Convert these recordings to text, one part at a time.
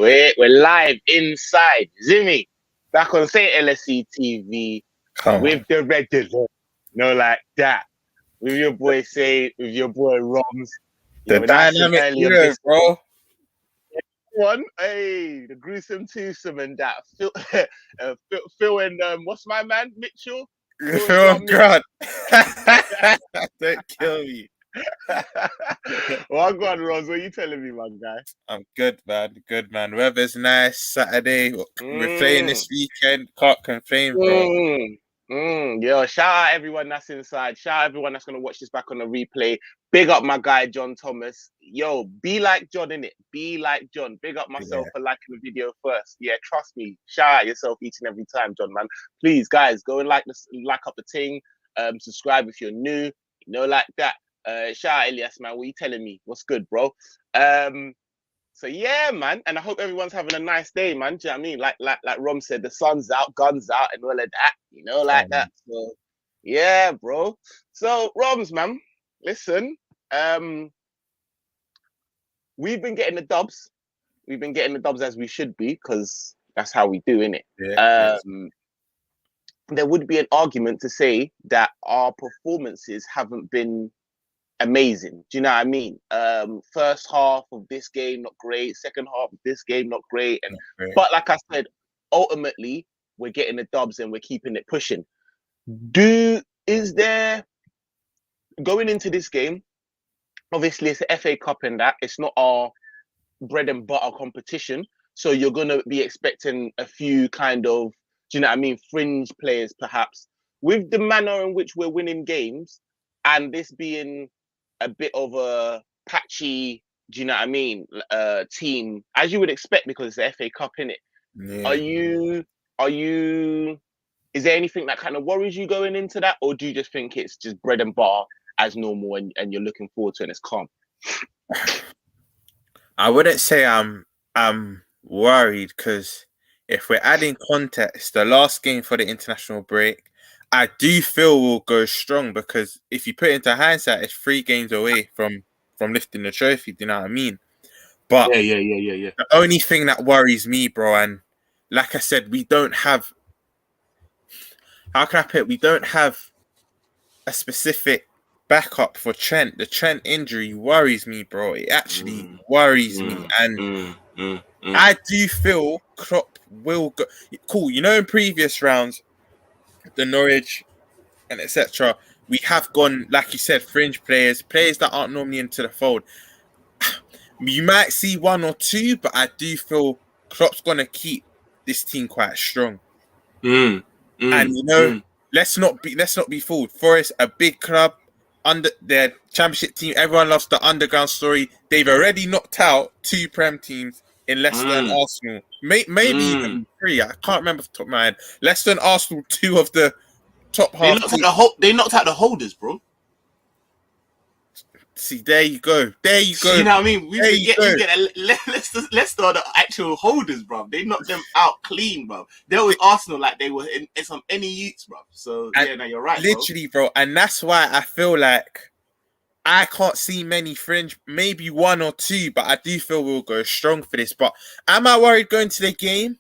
We're live inside Zimmy, back on St. LSC TV with the regular, like that. With your boy with your boy Romz. The dynamic duo, bro. One, hey, the gruesome twosome and that. Phil and what's my man Mitchell? Oh God! Don't kill me. Well, go on, Roz. What are you telling me, my guy? I'm good, man. Good, man. Weather's nice. Saturday. We're playing this weekend. Can't complain, bro. Yo, shout out everyone that's inside. Shout out everyone that's going to watch this back on the replay. Big up my guy, John Thomas. Yo, be like John, innit? Be like John. Big up myself for liking the video first. Yeah, trust me. Shout out yourself each and every time, John, man. Please, guys, go and like up the thing. Subscribe if you're new. Like that. Shout out Elias, man. What are you telling me? What's good, bro? So yeah, man, and I hope everyone's having a nice day, man. Do you know what I mean? Like Rom said, the sun's out, guns out, and all of that, like that. So yeah, bro. So Roms, man, listen, we've been getting the dubs. We've been getting the dubs as we should be, because that's how we do, innit? Yeah, there would be an argument to say that our performances haven't been amazing. Do you know what I mean? First half of this game, not great. Second half of this game, not great. But like I said, ultimately, we're getting the dubs and we're keeping it pushing. Is there, going into this game, obviously it's the FA Cup and that, it's not our bread and butter competition. So you're going to be expecting a few kind of, do you know what I mean, fringe players perhaps. With the manner in which we're winning games, and this being a bit of a patchy, do you know what I mean, team, as you would expect, because it's the FA Cup, innit? Yeah. Is there anything that kind of worries you going into that, or do you just think it's just bread and butter as normal and you're looking forward to it and it's calm? I wouldn't say I'm worried, because if we're adding context, the last game for the international break, I do feel we'll go strong, because if you put it into hindsight, it's 3 games away from lifting the trophy. Do you know what I mean? But yeah. The only thing that worries me, bro, and like I said, we don't have. How can I put it? We don't have a specific backup for Trent. The Trent injury worries me, bro. It actually worries me, and I do feel Klopp will go. Cool, in previous rounds, the Norwich and etc., we have gone, like you said, fringe players that aren't normally into the fold. You might see 1 or 2, but I do feel Klopp's gonna keep this team quite strong. Let's not be fooled. Forest, a big club, under their championship team. Everyone loves the underground story. They've already knocked out 2 Prem teams in Leicester and Arsenal. Maybe even 3. I can't remember off the top of my head. Leicester and Arsenal, 2 of the top half. They knocked out the holders, bro. See, there you go. You know what I mean? Leicester are the actual holders, bro. They knocked them out clean, bro. They were Arsenal like they were in some any youths, bro. So you're right, literally, bro. And that's why I feel like I can't see many fringe, maybe 1 or 2, but I do feel we'll go strong for this. But am I worried going to the game?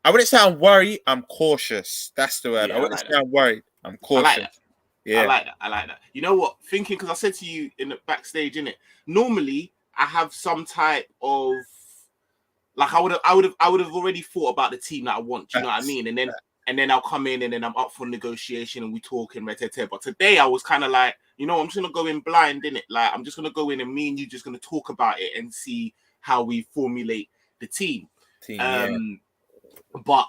I wouldn't say I'm worried. I'm cautious. That's the word. I wouldn't say I'm worried. I'm cautious. I like that. Yeah. I like that. You know what? Thinking, because I said to you in the backstage, innit? Normally, I have some type of, like, I would have already thought about the team that I want. Do you know what I mean? And then I'll come in and then I'm up for negotiation and we talk and red-ted. But today I was kind of like, I'm just gonna go in blind, innit? Like, I'm just gonna go in and me and you just gonna talk about it and see how we formulate the team. But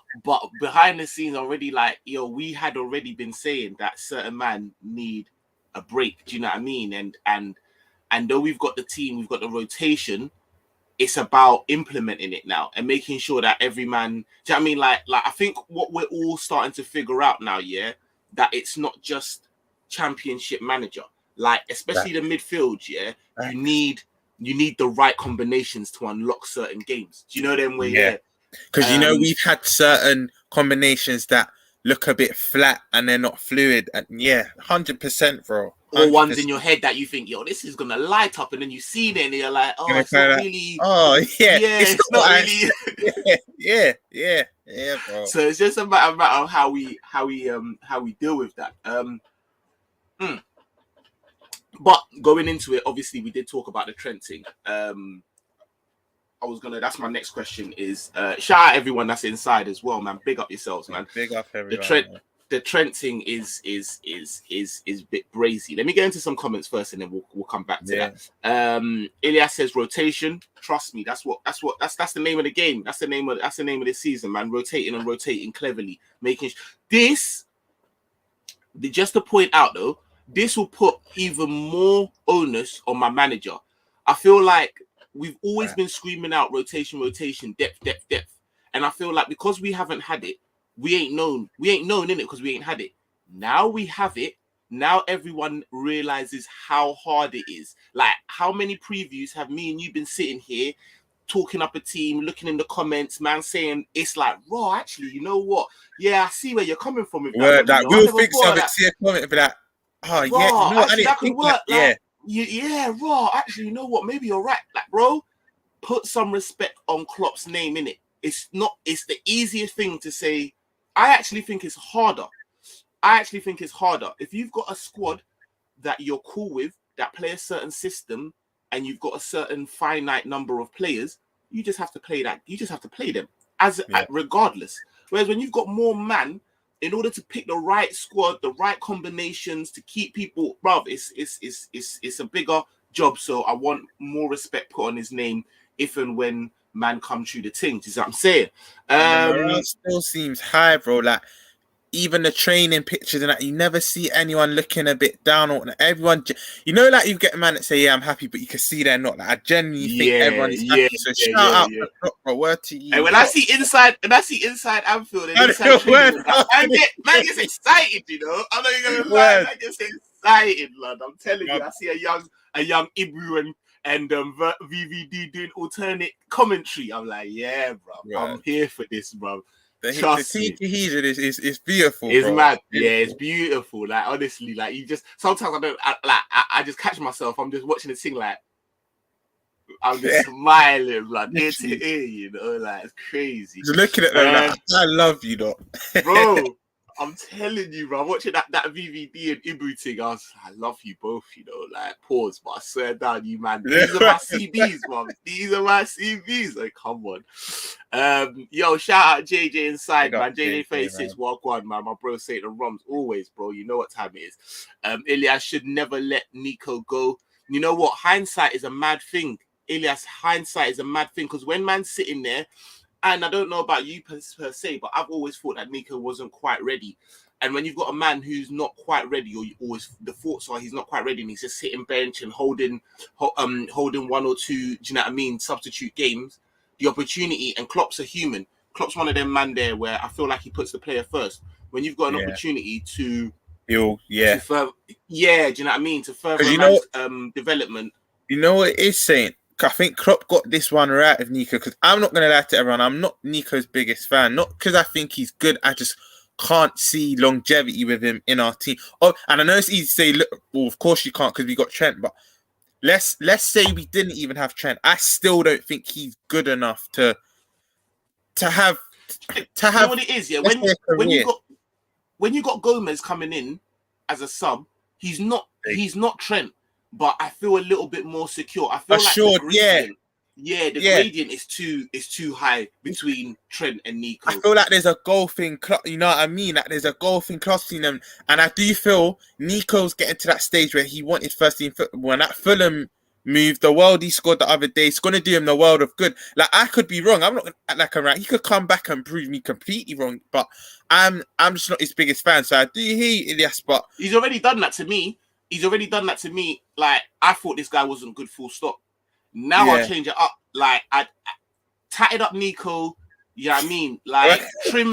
behind the scenes already, like, we had already been saying that certain man need a break. Do you know what I mean? And though we've got the team, we've got the rotation, it's about implementing it now and making sure that every man, do you know what I mean? Like I think what we're all starting to figure out now, that it's not just championship manager. Like, especially the midfield, you need the right combinations to unlock certain games. Do you know them where because we've had certain combinations that look a bit flat and they're not fluid, and 100%, bro. or ones in your head that you think, yo, this is gonna light up, and then you see it and you're like, oh, it's not really. Oh yeah, it's not really. yeah, bro. So it's just a matter of how we deal with that. But going into it, obviously, we did talk about the Trent thing. That's my next question is, shout out everyone that's inside as well, man. Big up yourselves, man. Big up everyone. The Trent thing is a bit brazy. Let me get into some comments first, and then we'll come back to that. Elias says rotation. Trust me, that's the name of the game. That's the name of this season, man. Rotating cleverly, making this. Just to point out though, this will put even more onus on my manager. I feel like we've always been screaming out rotation, depth. And I feel like because we haven't had it, we ain't known in it because we ain't had it. Now we have it. Now everyone realizes how hard it is. Like, how many previews have me and you been sitting here talking up a team, looking in the comments, man, saying it's like, raw, actually, you know what? Yeah, I see where you're coming from with that. That we'll fix something, see a comment for that. Oh, raw, yeah, you know what? Actually, that could work. That, yeah, raw. Actually, you know what? Maybe you're right. Like, bro, put some respect on Klopp's name in it. It's the easiest thing to say. I actually think it's harder. If you've got a squad that you're cool with, that play a certain system, and you've got a certain finite number of players, you just have to play that. You just have to play them regardless. Whereas when you've got more man, in order to pick the right squad, the right combinations to keep people, bruv, it's a bigger job. So I want more respect put on his name if and when man come through the thing. Do you see what I'm saying? Morale still seems high, bro. Like, even the training pictures and that, you never see anyone looking a bit down on everyone. You know, like, you get a man that say, yeah, I'm happy, but you can see they're not. Like, I genuinely think everyone's happy. So shout out to Klopp, bro. Word to you. And when I see inside Anfield and inside training, man gets excited, you know. I'm not even gonna lie, man gets excited, lad. I'm telling you, I see a young Ibru and VVD doing alternate commentary. I'm like, yeah, bro. I'm here for this, bro. The heat is beautiful. It's bro. mad. Beautiful. Yeah, it's beautiful. Like, honestly, like, you just sometimes I just catch myself. I'm just watching the thing, like, I'm just smiling, like, ear to ear, you know, like, it's crazy. Just looking at them, like, I love you, though. Bro. I'm telling you, bro. I'm watching that VVD and Ibu thing. I love you both, you know, like, pause, but I swear down, you, man. These are my CVs, bro. These are my CVs. Like, come on. Yo, shout out JJ inside, man. JJ36, walk on, man. My bro say the Romz always, bro. You know what time it is. Elias should never let Nico go. You know what? Hindsight is a mad thing. Elias, hindsight is a mad thing, because when man's sitting there, and I don't know about you per se, but I've always thought that Nico wasn't quite ready. And when you've got a man who's not quite ready, or you always, the thoughts are he's not quite ready, and he's just sitting bench and holding one or two, do you know what I mean, substitute games, the opportunity, and Klopp's a human. Klopp's one of them man there where I feel like he puts the player first. When you've got an opportunity to do you know what I mean, to further development. You know what it is saying? I think Klopp got this one right with Nico, because I'm not going to lie to everyone, I'm not Nico's biggest fan. Not because I think he's good, I just can't see longevity with him in our team. Oh, and I know it's easy to say, look, well, of course you can't because we got Trent, but let's say we didn't even have Trent. I still don't think he's good enough to have. You know what it is, yeah. When you got Gomez coming in as a sub, he's not Trent. But I feel a little bit more secure. I feel like the gradient is too high between Trent and Nico. I feel like there's a golfing, you know what I mean? Like, there's a golfing class between them, and I do feel Nico's getting to that stage where he wanted first team football. When that Fulham move, the world he scored the other day, it's going to do him the world of good. Like, I could be wrong. I'm not going to act like I'm right. He could come back and prove me completely wrong, but I'm just not his biggest fan. So I do hear Elias, but he's already done that to me. Like, I thought this guy wasn't good, full stop. Now I'll change it up. Like, I tatted up Nico. You know what I mean? Like, trim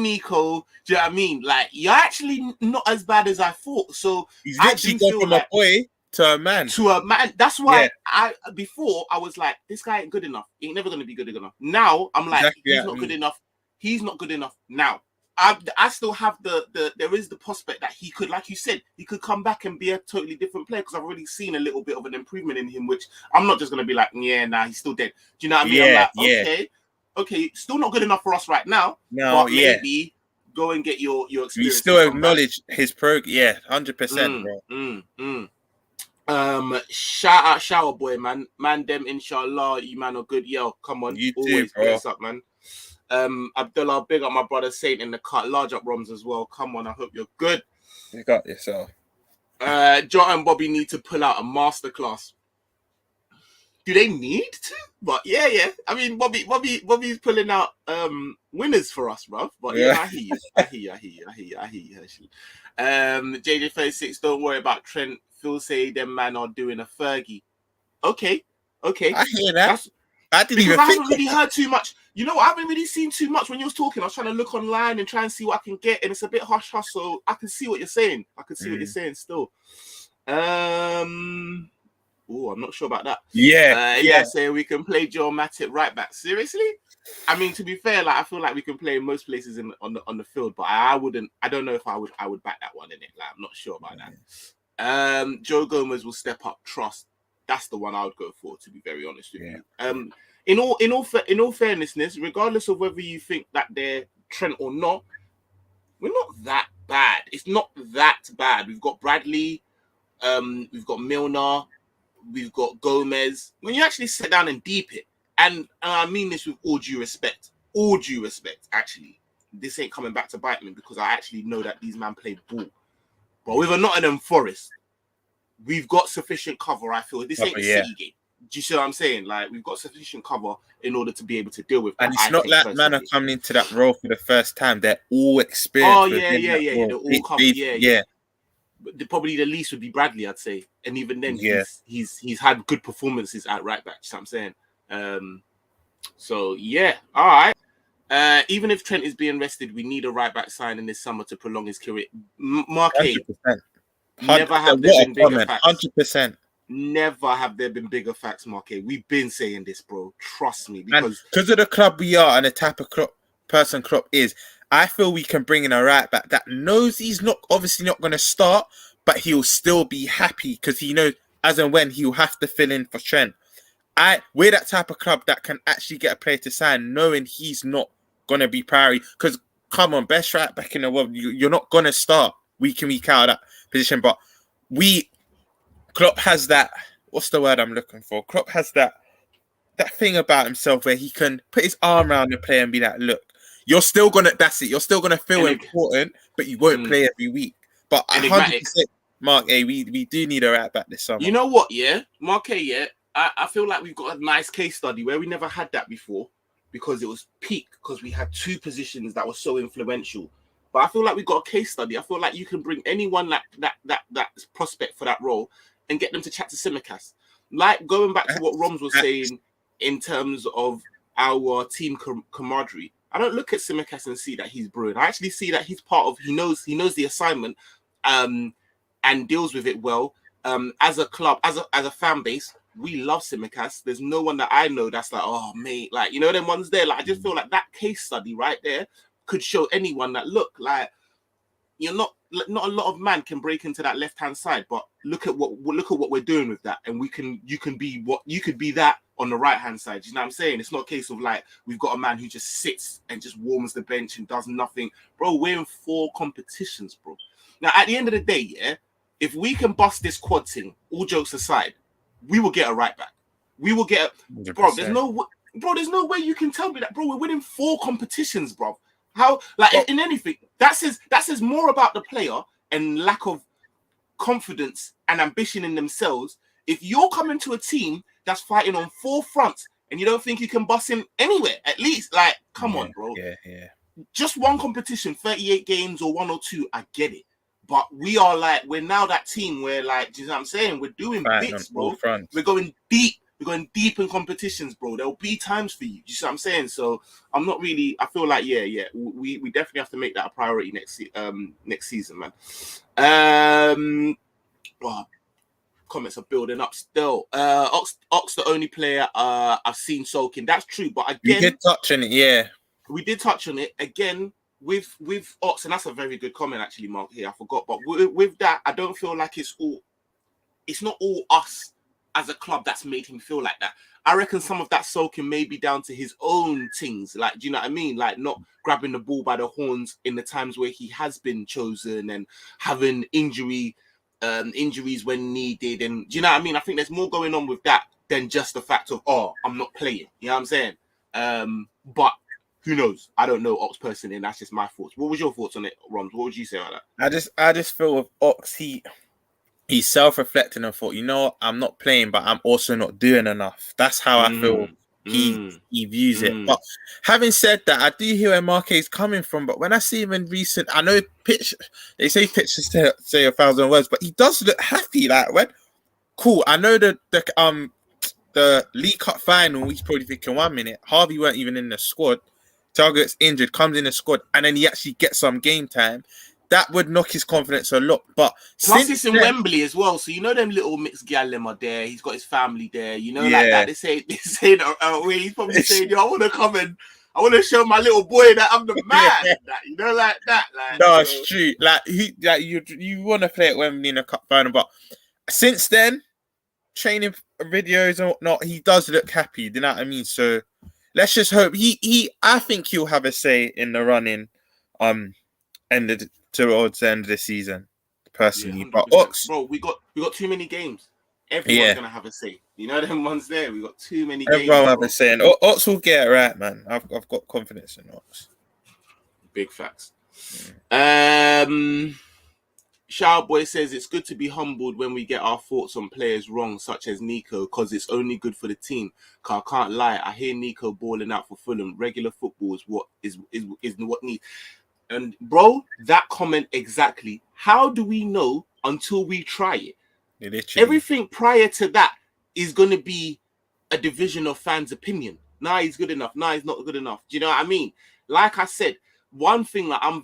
Nico. Do you know what I mean? Like, you're actually not as bad as I thought. So he's literally gone from a boy to a man. That's why before I was like, this guy ain't good enough. He ain't never gonna be good enough. Now I'm like, he's not good enough. He's not good enough now. I still have there is the prospect that he could, like you said, he could come back and be a totally different player, because I've already seen a little bit of an improvement in him, which I'm not just going to be like, yeah, nah, he's still dead. Do you know what I mean? I'm like, okay, still not good enough for us right now, but maybe go and get your experience. You still acknowledge his progress, 100%, bro. Shout out Shower Boy, man them, inshallah, you man are good. Yo, come on, You always too, bro. bless up, man. Abdullah, big up my brother Saint in the cut. Large up Romz as well. Come on, I hope you're good. You got yourself. Jota and Bobby need to pull out a masterclass. Do they need to? But yeah. I mean, Bobby's pulling out winners for us, bro. But I hear you. Actually. JJ36, don't worry about Trent. Phil say them man are doing a Fergie. Okay. I hear that. I didn't even think. I haven't really heard too much. You know, I haven't really seen too much when you was talking. I was trying to look online and try and see what I can get, and it's a bit hush. So I can see what you're saying. I can see what you're saying still. I'm not sure about that. Yeah. Saying we can play Joe Matip right back. Seriously? I mean, to be fair, like I feel like we can play in most places on the field, but I wouldn't. I don't know if I would back that one in it. Like I'm not sure about that. Joe Gomez will step up. Trust. That's the one I would go for, to be very honest with you. In all fairness, regardless of whether you think that they're Trent or not, we're not that bad. It's not that bad. We've got Bradley, we've got Milner, we've got Gomez. When you actually sit down and deep it, and I mean this with all due respect, actually, this ain't coming back to bite me, because I actually know that these men play ball. But with a Nottingham Forest, we've got sufficient cover, I feel. This ain't a City game. Do you see what I'm saying? Like, we've got sufficient cover in order to be able to deal with that. And it's not like man are coming into that role for the first time. They're all experienced. Oh, yeah. They're all coming. Yeah. But probably the least would be Bradley, I'd say. And even then, he's had good performances at right back. You know what I'm saying? All right. Even if Trent is being rested, we need a right back signing this summer to prolong his career. Mark A. Never have there been bigger facts. 100%. Never have there been bigger facts, Mark A. We've been saying this, bro. Trust me. Because of the club we are and the type of person Klopp is, I feel we can bring in a right back that knows he's obviously not going to start, but he'll still be happy because he knows as and when he'll have to fill in for Trent. We're that type of club that can actually get a player to sign knowing he's not going to be priority. Because, come on, best right back in the world, you're not going to start week in, week out of that position. But Klopp has that, what's the word I'm looking for? Klopp has that thing about himself where he can put his arm around the player and be like, look, you're still going to feel important, but you won't play every week. But 100%, Mark A, we do need a right back this summer. You know what, Mark A, I feel like we've got a nice case study where we never had that before because it was peak, because we had two positions that were so influential. But I feel like we got a case study. I feel like you can bring anyone that prospect for that role and get them to chat to Tsimikas. Like going back to what Romz was saying in terms of our team camaraderie. I don't look at Tsimikas and see that he's brilliant. I actually see that he's part of, he knows the assignment and deals with it well. As a club, as a fan base, we love Tsimikas. There's no one that I know that's like, oh mate, like, you know, them ones there. Like, I just feel like that case study right there could show anyone that, look, like, you're not a lot of man can break into that left-hand side, but look at what we're doing with that, and you could be that on the right-hand side. You know what I'm saying? It's not a case of like we've got a man who just sits and just warms the bench and does nothing, bro. We're in 4 competitions, bro. Now at the end of the day, if we can bust this quad thing, all jokes aside, we will get a right back. We will get a, bro. There's no way you can tell me that, bro. We're winning 4 competitions, bro. How, like, in anything, that says more about the player and lack of confidence and ambition in themselves. If you're coming to a team that's fighting on 4 fronts and you don't think you can bust in anywhere, at least, like, come on, bro. Yeah. Just one competition, 38 games or 1 or 2, I get it. But we're now that team where, like, do you know what I'm saying? We're doing bits, bro. We're going deep. We're going deep in competitions, bro. There'll be times for you. You see what I'm saying? So I'm not really. I feel like we definitely have to make that a priority next season, man. Comments are building up still. Ox the only player I've seen sulking. That's true, but again, we did touch on it. Yeah, we did touch on it again. with Ox, and that's a very good comment actually, Mark. Here, I forgot, but with that, I don't feel like it's not all us as a club that's made him feel like that. I reckon some of that sulking may be down to his own things. Like, do you know what I mean? Like not grabbing the ball by the horns in the times where he has been chosen and having injuries when needed. And do you know what I mean? I think there's more going on with that than just the fact of, oh, I'm not playing. You know what I'm saying? But who knows? I don't know Ox personally, and that's just my thoughts. What was your thoughts on it, Romz? What would you say about that? I just feel with Ox, he's self-reflecting and thought, you know what, I'm not playing, but I'm also not doing enough. That's how I feel he views it. But having said that, I do hear where Marque is coming from. But when I see him in recent, I know they say pictures say 1,000 words, but he does look happy. Like when cool. I know the League Cup final, he's probably thinking 1 minute. Harvey weren't even in the squad. Thiago gets injured, comes in the squad, and then he actually gets some game time. That would knock his confidence a lot. But plus, it's in Wembley as well, so you know them little mixed gallem are there. He's got his family there, you know, like that. They say where he's probably saying, "Yo, I want to come and I want to show my little boy that I'm the man." That, you know, like that. Like, no, it's true. Like you want to play at Wembley in a cup final, but since then, training videos and whatnot, he does look happy. Do you know what I mean? So let's just hope I think he'll have a say in the running, towards the end of the season, personally. Yeah, but Ox, bro, we got too many games. Everyone's gonna have a say. You know them ones there. We got too many games. Everyone have a say, and Ox will get it right, man. I've got confidence in Ox. Big facts. Yeah. Shout Boy says it's good to be humbled when we get our thoughts on players wrong, such as Nico, because it's only good for the team. Cause I can't lie, I hear Nico balling out for Fulham. Regular football is what needs. And bro, that comment exactly. How do we know until we try it? Literally. Everything prior to that is going to be a division of fans' opinion. Nah, he's good enough. Nah, he's not good enough. Do you know what I mean? Like I said, one thing that I'm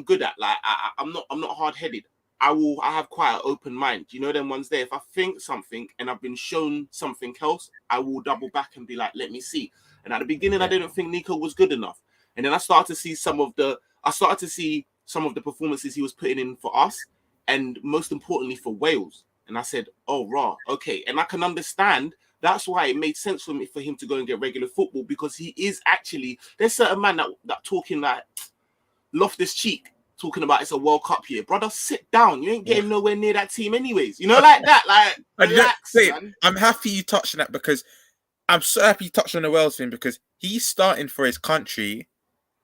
good at. Like I'm not hard-headed. I have quite an open mind. You know them ones there. If I think something and I've been shown something else, I will double back and be like, let me see. And at the beginning, I didn't think Nico was good enough. And then I started to see some of the performances he was putting in for us, and most importantly for Wales. And I said, oh, raw, okay. And I can understand that's why it made sense for him to go and get regular football, because he is actually, there's certain man that talking like Loftus Cheek, talking about it's a World Cup year. Brother, sit down. You ain't getting nowhere near that team anyways. You know, like that. Like, relax, man. I'm happy you touched on that, because I'm so happy you touched on the Wales thing, because he's starting for his country.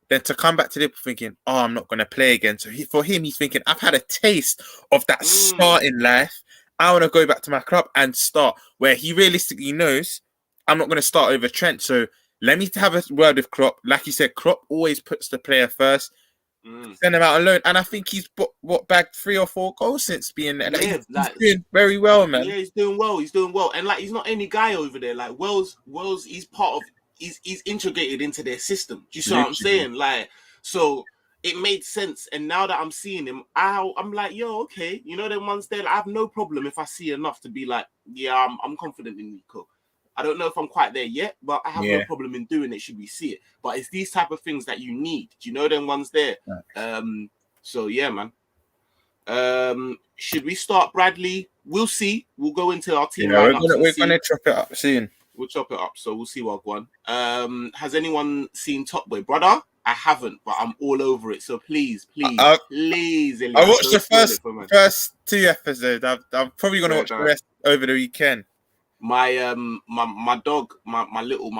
Then to come back to Liverpool thinking, oh, I'm not going to play again. So for him, he's thinking, I've had a taste of that starting life. I want to go back to my club and start, where he realistically knows I'm not going to start over Trent. So let me have a word with Klopp. Like you said, Klopp always puts the player first. Send him out alone. And I think he's bagged 3 or 4 goals since being there. Like, he's doing very well, man. Yeah, he's doing well. And like, he's not any guy over there. Like Wells, he's part of, he's integrated into their system. Do you see what I'm saying? Like, so it made sense. And now that I'm seeing him, I'm like, yo, okay. You know, them ones there, like, I have no problem if I see enough to be like, yeah, I'm confident in Nico. I don't know if I'm quite there yet, but I have no problem in doing it should we see it. But it's these type of things that you need. Do you know them ones there? So yeah, man. Should we start Bradley? We'll see. We'll go into our team. We're gonna chop it up soon. We'll chop it up, so we'll see what one. Has anyone seen Top Boy? Brother, I haven't, but I'm all over it. So please, Elias, I watched the first 2 episodes. I'm probably gonna watch the rest over the weekend. My dog, my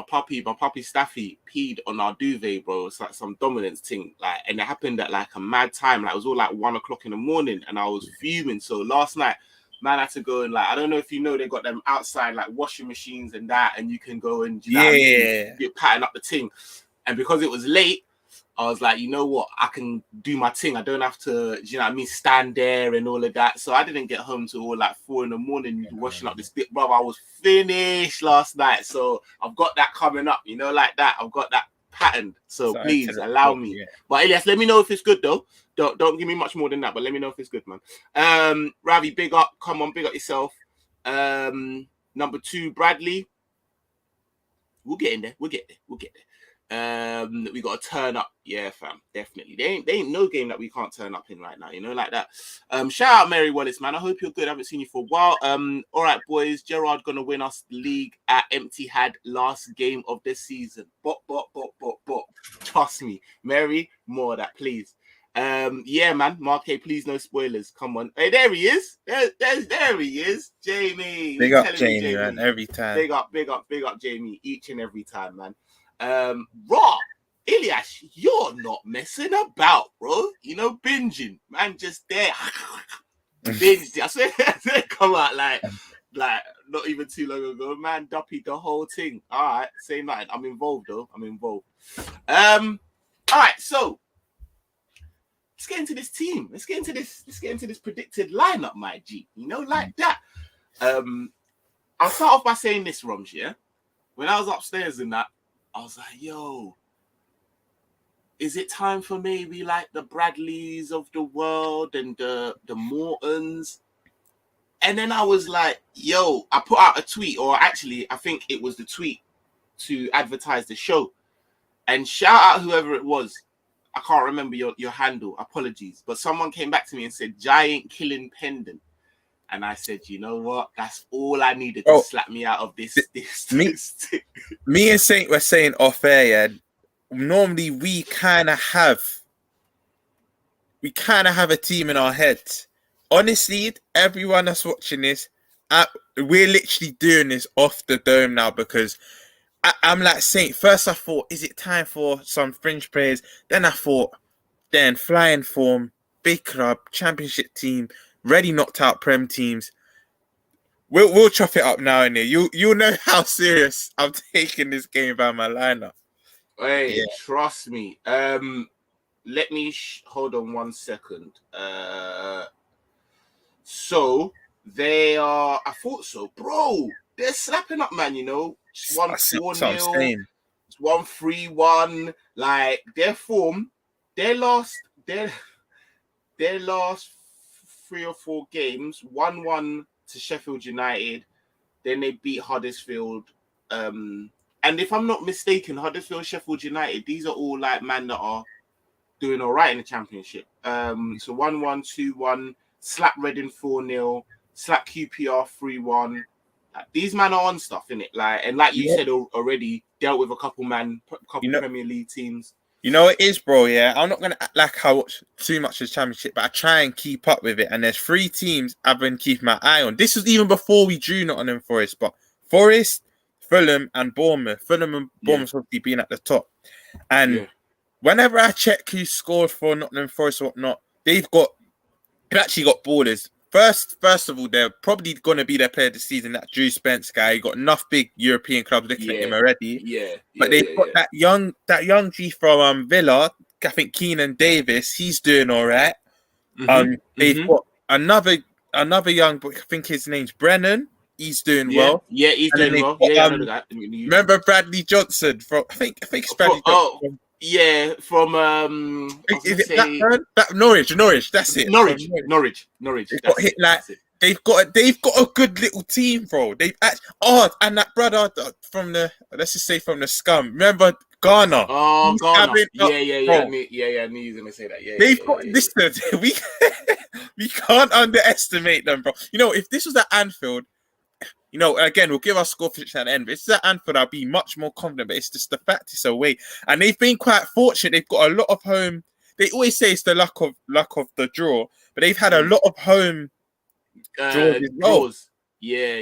puppy Staffy peed on our duvet, bro. It's like some dominance thing, like, and it happened at like a mad time. Like, it was all like 1 o'clock in the morning, and I was fuming. So last night, man, I had to go and, like, I don't know if you know, they got them outside like washing machines and that, and you can go and get patting up the thing. And because it was late, I was like, you know what, I can do my thing. I don't have to, you know what I mean, stand there and all of that. So I didn't get home till all like 4 in the morning washing up this bit, brother. I was finished last night. So I've got that coming up, you know, like that. I've got that patterned. So please allow me. Yeah. But Elias, let me know if it's good though. Don't give me much more than that, but let me know if it's good, man. Ravi, big up. Come on, big up yourself. Number 2, Bradley. We'll get in there. We'll get there. We got to turn up. Yeah, fam, definitely. They ain't no game that we can't turn up in right now, you know, like that. Shout out Mary Wallace, man. I hope you're good. I haven't seen you for a while. All right, boys. Gerard gonna win us the league at Empty Had last game of the season. Bop. Trust me, Mary, more of that, please. Yeah, man. Mark, please no spoilers. Come on. Hey, there he is. There he is. Jamie. Big up Jamie, man. Every time. Big up, Jamie. Each and every time, man. Raw. Ilyas, you're not messing about, bro. You know, binging. Man, just there. Binged. I swear, come out like not even too long ago. Man, duppy the whole thing. All right. Say nothing. I'm involved, though. All right, so let's get into this team. Let's get into this predicted lineup, my G. You know, like that. I'll start off by saying this, Romz, yeah? When I was upstairs in that, I was like, yo, is it time for maybe like the Bradleys of the world and the Mortons? And then I was like, yo, I put out a tweet, or actually, I think it was the tweet to advertise the show. And shout out whoever it was. I can't remember your handle. Apologies. But someone came back to me and said, Giant Killing Pendant. And I said, you know what? That's all I needed to slap me out of this. Me and Saint were saying off air, yeah, normally we kind of have a team in our heads. Honestly, everyone that's watching this, we're literally doing this off the dome now because I'm like Saint. First I thought, is it time for some fringe players? Then I thought, flying form, big club, championship team, ready knocked out Prem teams. We'll chop it up now and there. You'll know how serious I'm taking this game by my lineup. Hey, yeah. Trust me. Let me hold on 1 second. So they are. I thought so, bro. They're slapping up, man. You know, 1-4-0, 1-3-1. Like their form, their last 3 or 4 games, 1-1 to Sheffield United. Then they beat Huddersfield. And if I'm not mistaken, Huddersfield, Sheffield United, these are all like man that are doing all right in the championship. So 1-1, 2-1, slap Reading 4-0, slap QPR 3-1. These man are on stuff, innit? Like, and like you said already, dealt with a couple Premier League teams. You know what it is, bro, yeah? I'm not going to act like I watch too much of the championship, but I try and keep up with it. And there's 3 teams I've been keeping my eye on. This was even before we drew Nottingham Forest, but Forest, Fulham and Bournemouth. Fulham and Bournemouth obviously being at the top. And whenever I check who scored for Nottingham Forest or whatnot, they've actually got ballers. First of all, they're probably going to be their player this season, that Drew Spence guy. He got enough big European clubs looking at him already. But they've got that young G from Villa, I think Keenan Davis. He's doing all right. They've got another young boy, I think his name's Brennan. He's doing well. Yeah, he's doing well. I know that. Remember Bradley Johnson from I think it's Bradley Johnson. Yeah, from is it Blackburn? Norwich. That's it. Norwich. They've got a good little team, bro. They've actually and that brother from the scum. Remember Ghana? Oh, Ghana. I knew you were gonna say that. They've got listen. We can't underestimate them, bro. You know, if this was at Anfield. You know, again, we'll give our score prediction at the end. But if it's at Anfield, I'll be much more confident. But it's just the fact it's away. And they've been quite fortunate. They've got a lot of home. They always say it's the luck of the draw. But they've had a lot of home draws. Yeah.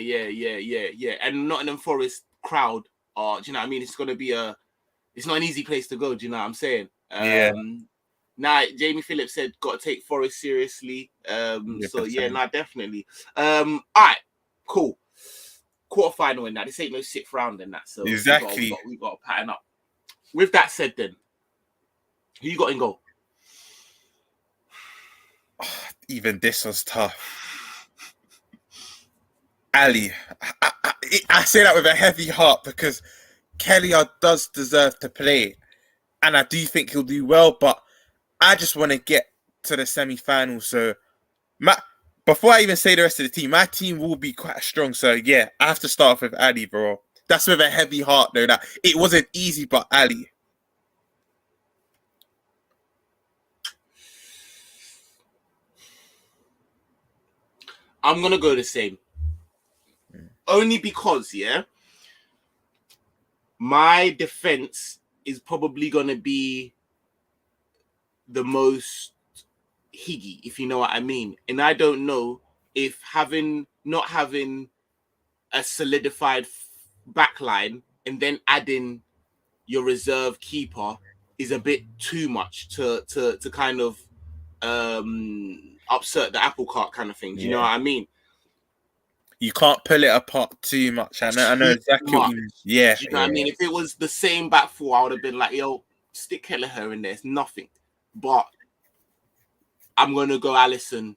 And Nottingham Forest crowd do you know what I mean? It's going to be it's not an easy place to go. Do you know what I'm saying? Now, Jamie Phillips said, got to take Forest seriously. Definitely. All right, cool. Quarterfinal in that. This ain't no 6th round in that. So exactly, we got to pattern up. With that said, then who you got in goal? Even this was tough. Ali, I say that with a heavy heart because Kelly does deserve to play, and I do think he'll do well. But I just want to get to the semi-final. So before I even say the rest of the team, my team will be quite strong. So, yeah, I have to start off with Ali, bro. That's with a heavy heart, though. That it wasn't easy, but Ali. I'm gonna go the same. Only because, yeah, my defense is probably gonna be the most higgy, if you know what I mean. And I don't know if not having a solidified backline and then adding your reserve keeper is a bit too much to kind of upset the apple cart kind of thing. Do you know what I mean? You can't pull it apart too much. I know exactly what you mean. Yeah. Do you know what I mean? If it was the same back four, I would have been like, yo, stick Kelleher in there. It's nothing. But I'm going to go Alisson.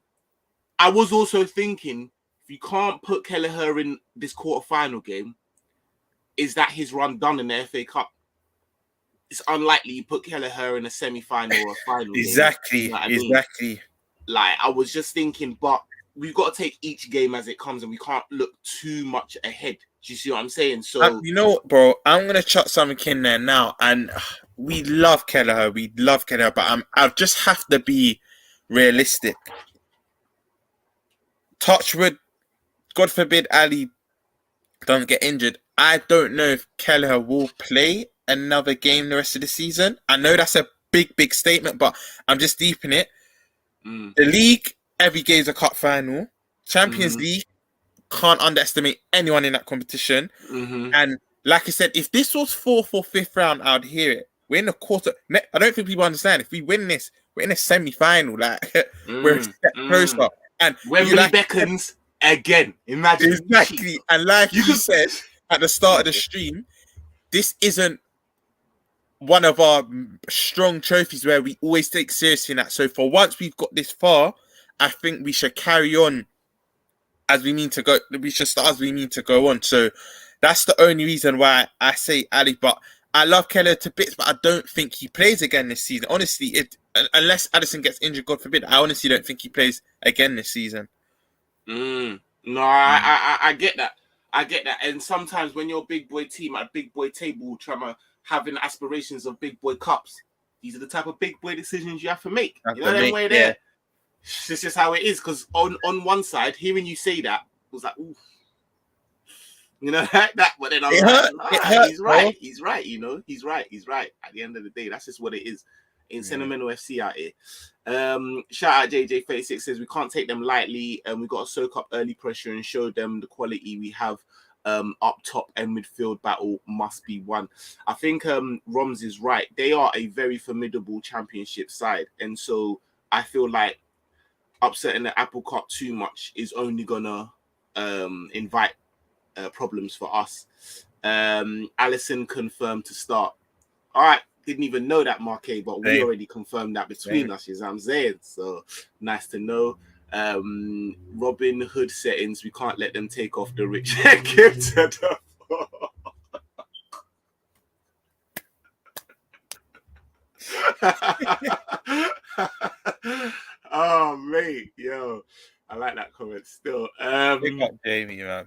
I was also thinking, if you can't put Kelleher in this quarterfinal game, is that his run done in the FA Cup? It's unlikely you put Kelleher in a semi-final or a final. Exactly. Game, you know exactly. I mean? Like, I was just thinking, but we've got to take each game as it comes and we can't look too much ahead. Do you see what I'm saying? So you know what, bro? I'm going to chuck something in there now. And we love Kelleher. But I just have to be realistic. Touchwood, God forbid Ali doesn't get injured. I don't know if Kelleher will play another game the rest of the season. I know that's a big statement, but I'm just deep in it. The league, every game's a cup final. Champions League, can't underestimate anyone in that competition. And like I said, if this was 4th or 5th round, I'd hear it. We're in the quarter. I don't think people understand. If we win this, we're in a semi-final. Like we're a step closer. And Wembley beckons again. Imagine exactly. And like you said at the start of the stream, this isn't one of our strong trophies where we always take seriously in that. So for once we've got this far, I think we should carry on as we mean to go. We should start as we mean to go on. So that's the only reason why I say Ali. But I love Kelleher to bits, but I don't think he plays again this season. Honestly, unless Addison gets injured, God forbid, I honestly don't think he plays again this season. No, I get that. I get that. And sometimes when you're a big boy team at a big boy table, having aspirations of big boy cups, these are the type of big boy decisions you have to make. You know that way there. It's just how it is. Because on one side, hearing you say that was like, ooh. You know that, but then I'm like, he's right. He's right. You know, he's right. At the end of the day, that's just what it is. In Sentimental FC out here. Shout out JJ36 says we can't take them lightly, and we got to soak up early pressure and show them the quality we have. Up top and midfield battle must be won. I think Romz is right. They are a very formidable championship side, and so I feel like upsetting the apple cart too much is only gonna invite problems for us. Alisson confirmed to start. All right, didn't even know that, Marquet, but we already confirmed that between us, you know what I'm saying? So nice to know. Robin Hood settings, we can't let them take off the rich and give to the oh mate, yo, I like that comment still. Big up Jamie, man.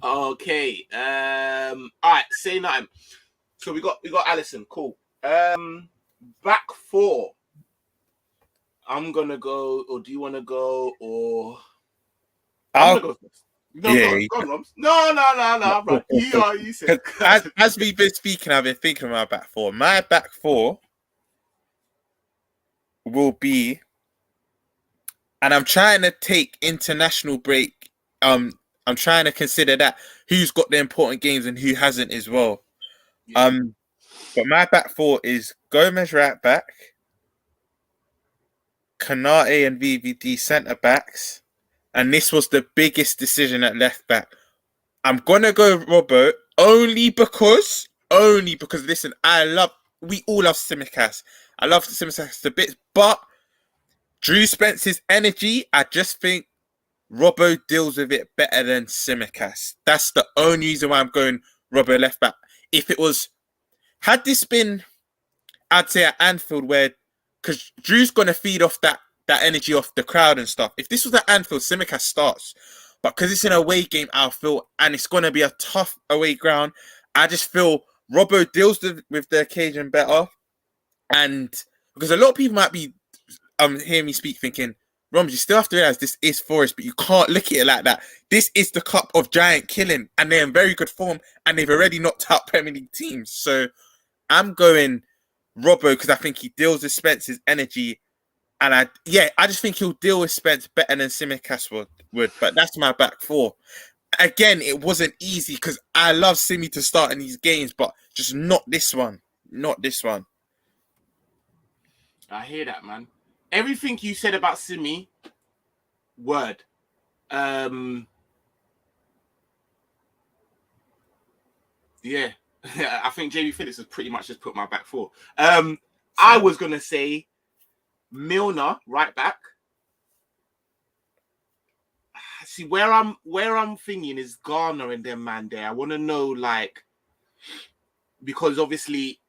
Okay. All right, say nothing. So we got Alisson, cool. Back four. I'm gonna go, or do you want to go, or I'm gonna go first. No, go on, Romz. No, bro. You said. As we've been speaking, I've been thinking about back four. My back four will be, and I'm trying to take international break. I'm trying to consider that who's got the important games and who hasn't as well. Yeah. But my back four is Gomez right back, Kanate and VVD centre backs, and this was the biggest decision at left back. I'm gonna go Robbo only because listen, we all love Tsimikas. I love Tsimikas to bits, but Drew Spence's energy, I just think Robbo deals with it better than Tsimikas. That's the only reason why I'm going Robbo left back. If it was, had this been, I'd say at Anfield, where, because Drew's going to feed off that energy off the crowd and stuff. If this was at Anfield, Tsimikas starts. But because it's an away game, I'll feel, and it's going to be a tough away ground, I just feel Robbo deals with the occasion better. And because a lot of people might be hearing me speak thinking, Romz, you still have to realize this is Forest, but you can't look at it like that. This is the cup of giant killing, and they're in very good form, and they've already knocked out Premier League teams. So I'm going Robbo because I think he deals with Spence's energy, and I just think he'll deal with Spence better than Tsimikas would. But that's my back four. Again, it wasn't easy because I love Simi to start in these games, but just not this one. Not this one. I hear that, man. Everything you said about Simi, word. Yeah. I think Jamie Phillips has pretty much just put my back four. I was gonna say Milner right back. See where I'm thinking is Garner and them man there. I want to know like because obviously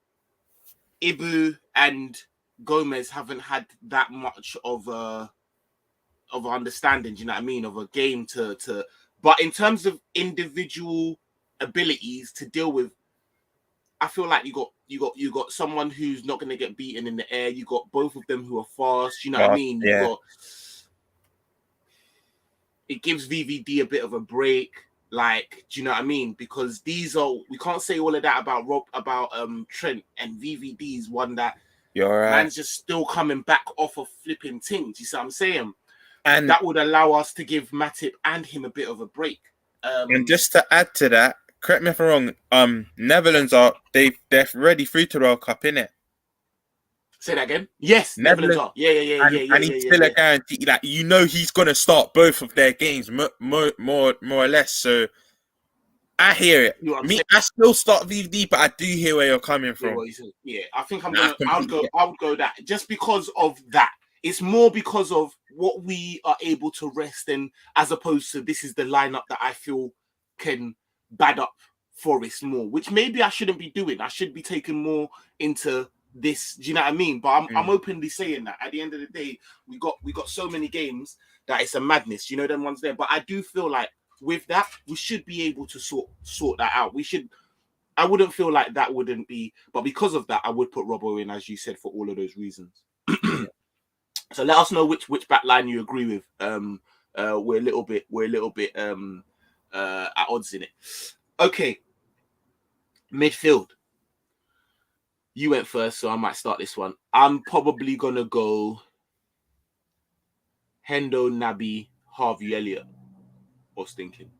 Ibu and Gomez haven't had that much of a understanding, do you know what I mean, of a game to but in terms of individual abilities to deal with, I feel like you got someone who's not going to get beaten in the air. You got both of them who are fast, you know what I mean? Yeah. You got, it gives VVD a bit of a break. Like, do you know what I mean? Because we can't say all of that about Trent, and VVD is one that man's just still coming back off of flipping things. You see what I'm saying? And that would allow us to give Matip and him a bit of a break. And just to add to that, correct me if I'm wrong. Netherlands they're ready through to the World Cup, innit? Say that again. Yes, Netherlands are. Yeah. And he's still a guarantee. Like he's gonna start both of their games more or less. So I hear it. You know I still start VVD, but I do hear where you're coming from. Yeah, I think I would go that just because of that. It's more because of what we are able to rest in, as opposed to this is the lineup that I feel can bad up Forest more, which maybe I shouldn't be doing. I should be taking more into this. Do you know what I mean? But I'm openly saying that at the end of the day, we got so many games that it's a madness. You know, them ones there. But I do feel like with that, we should be able to sort that out. I wouldn't feel like that wouldn't be, but because of that, I would put Robbo in, as you said, for all of those reasons. So let us know which back line you agree with. We're a little bit at odds in it. Okay. Midfield. You went first, so I might start this one. I'm probably gonna go Hendo, Naby, Harvey Elliott. What's thinking?